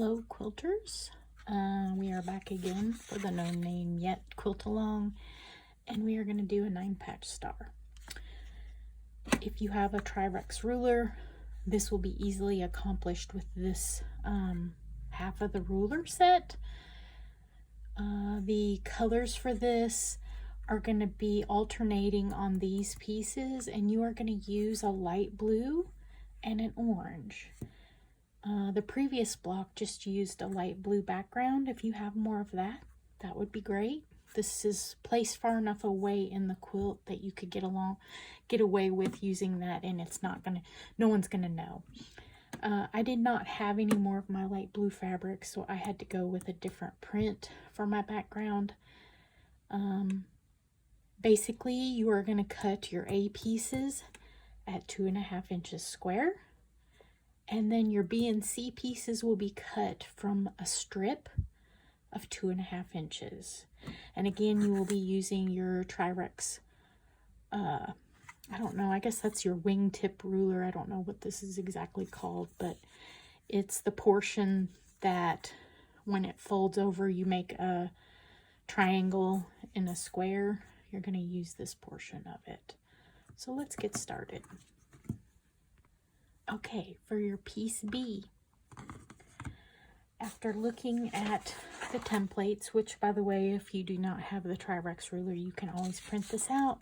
Hello quilters, we are back again for the no name yet quilt along, and we are going to do a 9-patch star. If you have a Tri-Rex ruler, this will be easily accomplished with this half of the ruler set. The colors for this are going to be alternating on these pieces, and you are going to use a light blue and an orange. The previous block just used a light blue background. If you have more of that, that would be great. This is placed far enough away in the quilt that you could get away with using that, and no one's gonna know. I did not have any more of my light blue fabric, so I had to go with a different print for my background. Basically, you are gonna cut your A pieces at 2.5 inches square. And then your B and C pieces will be cut from a strip of 2.5 inches. And again, you will be using your Tri-Rex, I don't know, I guess that's your wingtip ruler. I don't know what this is exactly called, but it's the portion that when it folds over, you make a triangle in a square. You're going to use this portion of it. So let's get started. Okay, for your piece B, after looking at the templates, which by the way, if you do not have the Tri-Rex ruler, you can always print this out.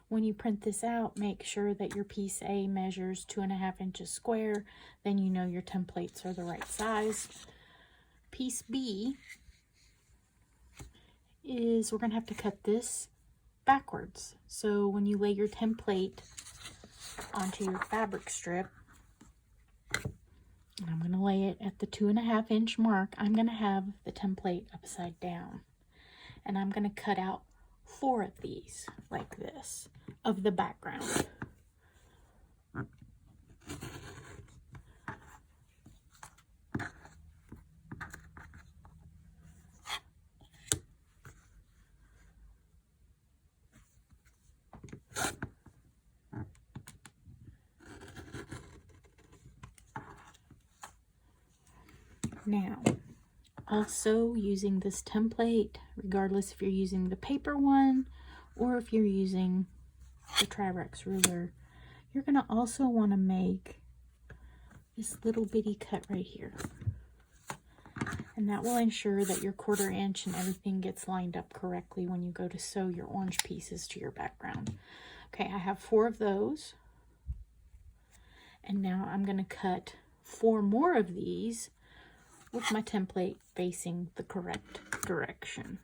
When you print this out, make sure that your piece A measures 2.5 inches square, then you know your templates are the right size. Piece B is, we're going to have to cut this backwards. So when you lay your template onto your fabric strip, and I'm going to lay it at the 2.5 inch mark, I'm going to have the template upside down. And I'm going to cut out 4 of these, like this, of the background. Now, also using this template, regardless if you're using the paper one or if you're using the Tri-Rex ruler, you're going to also want to make this little bitty cut right here. And that will ensure that your 1/4 inch and everything gets lined up correctly when you go to sew your orange pieces to your background. Okay, I have 4 of those. And now I'm going to cut 4 more of these with my template facing the correct direction.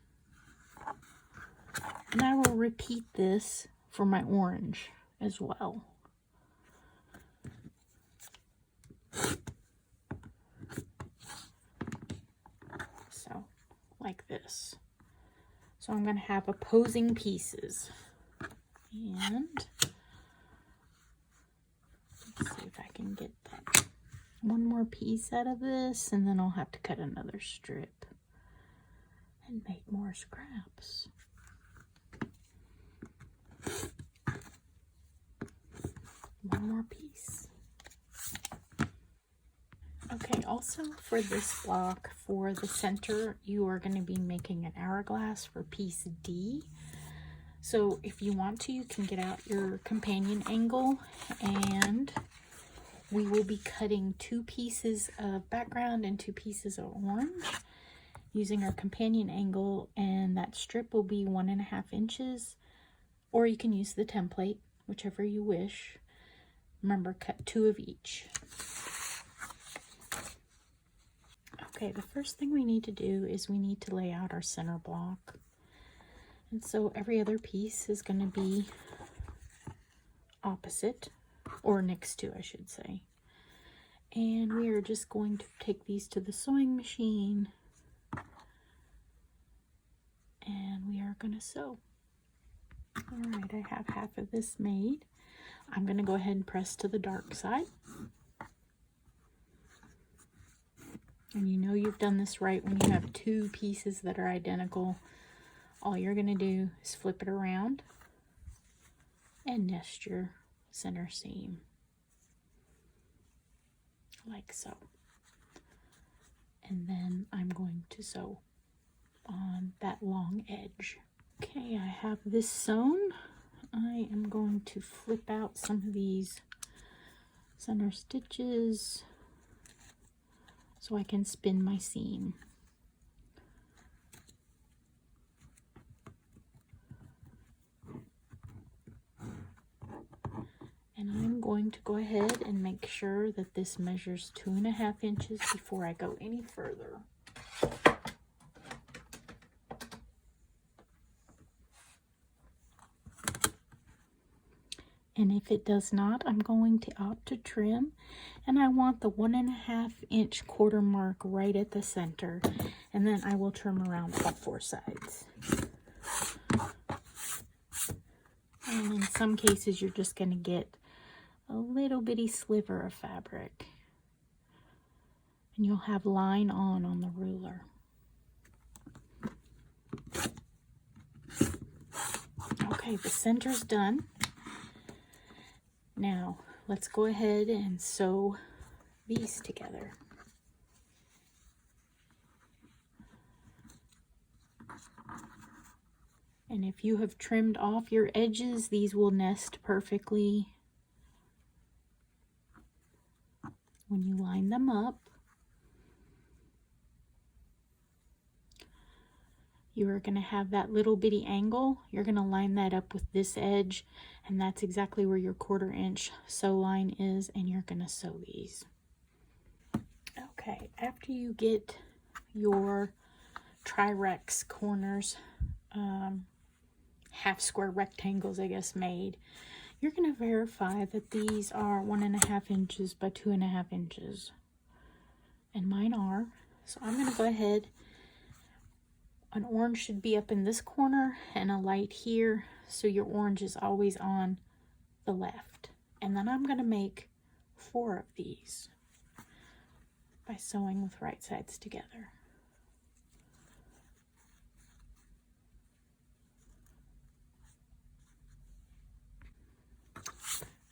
And I will repeat this for my orange as well. So, like this. So I'm going to have opposing pieces. And let's see if I can get that. One more piece out of this, and then I'll have to cut another strip and make more scraps. One more piece. Okay, also for this block, for the center, you are going to be making an hourglass for piece D. So if you want to, you can get out your companion angle, and we will be cutting 2 pieces of background and 2 pieces of orange using our companion angle, and that strip will be 1.5 inches, or you can use the template, whichever you wish. Remember, cut 2 of each. Okay, the first thing we need to do is we need to lay out our center block. And so every other piece is going to be opposite, or next to, I should say. And we are just going to take these to the sewing machine, and we are going to sew. All right, I have half of this made. I'm going to go ahead and press to the dark side. And you know you've done this right when you have 2 pieces that are identical. All you're going to do is flip it around and nest your center seam, like so. And to sew on that long edge. Okay, I have this sewn. I am going to flip out some of these center stitches so I can spin my seam. And I'm going to go ahead and make sure that this measures 2.5 inches before I go any further. And if it does not, I'm going to opt to trim, and I want the 1.5 inch quarter mark right at the center, and then I will trim around all 4 sides. And in some cases, you're just going to get a little bitty sliver of fabric, and you'll have line on the ruler. Okay, the center's done. Now, let's go ahead and sew these together. And if you have trimmed off your edges, these will nest perfectly when you line them up. You are going to have that little bitty angle. You're going to line that up with this edge, and that's exactly where your 1/4 inch sew line is, and you're going to sew these. Okay, after you get your tri-rex corners, half square rectangles, I guess, made, you're going to verify that these are 1.5 inches by 2.5 inches. And mine are. So I'm going to go ahead. An orange should be up in this corner and a light here, so your orange is always on the left. And then I'm going to make 4 of these by sewing with right sides together.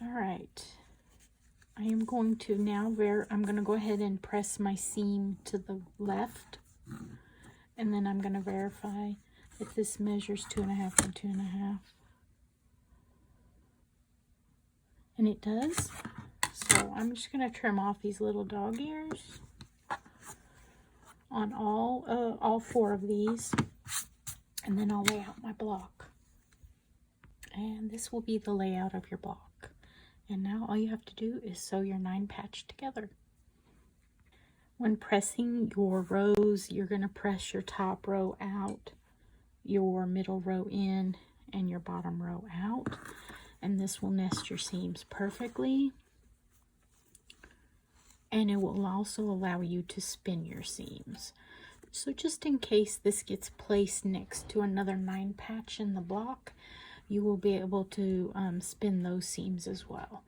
All right, I am going to now I'm going to go ahead and press my seam to the left. And then I'm going to verify that this measures 2.5 by 2.5. And it does. So I'm just going to trim off these little dog ears on all 4 of these. And then I'll lay out my block. And this will be the layout of your block. And now all you have to do is sew your 9 patch together. When pressing your rows, you're going to press your top row out, your middle row in, and your bottom row out. And this will nest your seams perfectly. And it will also allow you to spin your seams. So just in case this gets placed next to another 9 patch in the block, you will be able to spin those seams as well.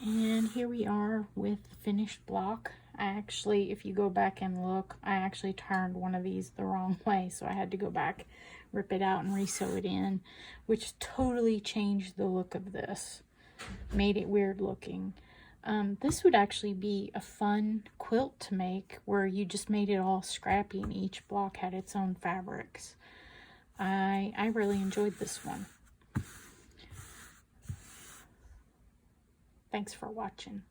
And here we are with the finished block. I actually, if you go back and look, I actually turned one of these the wrong way, so I had to go back, rip it out, and re-sew it in, which totally changed the look of this. Made it weird looking. This would actually be a fun quilt to make, where you just made it all scrappy and each block had its own fabrics. I really enjoyed this one. Thanks for watching.